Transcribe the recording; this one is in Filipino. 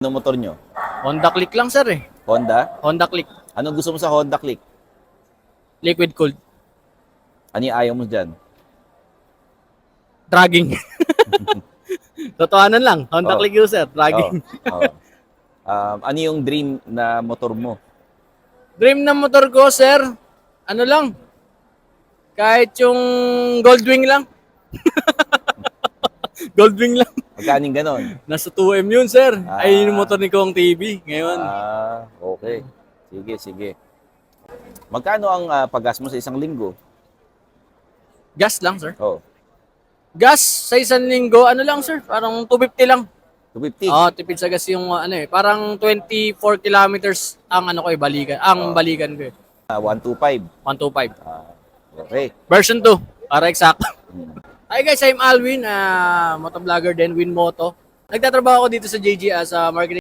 Ano motor nyo? Honda Click lang, sir eh. Honda? Honda Click. Anong gusto mo sa Honda Click? Liquid cooled. Ano yung ayaw mo dyan? Dragging. Totohanan lang. Honda Oh. Click user. Dragging. Oh. Ano yung dream na motor mo? Dream na motor ko, sir. Ano lang. Kahit yung Goldwing lang. Goldwing lang. Magkaning ganon? Nasa 2M yun, sir. Ah. Ay, yung motor ni Kong TV ngayon. Okay. Sige, sige. Magkano ang paggas mo sa isang linggo? Gas lang, sir. Oh, Gas sa isang linggo, ano lang, sir? Parang 250 lang. 250. Tipid sa gas yung ano eh. Parang 24 kilometers ang ano ko eh, balikan. Ang balikan ko eh. 125. 125. Okay. Version 2, para exact. Hmm. Hi guys, I'm Alwin, motovlogger din, Win Moto. Nagtatrabaho ako dito sa JG as a marketing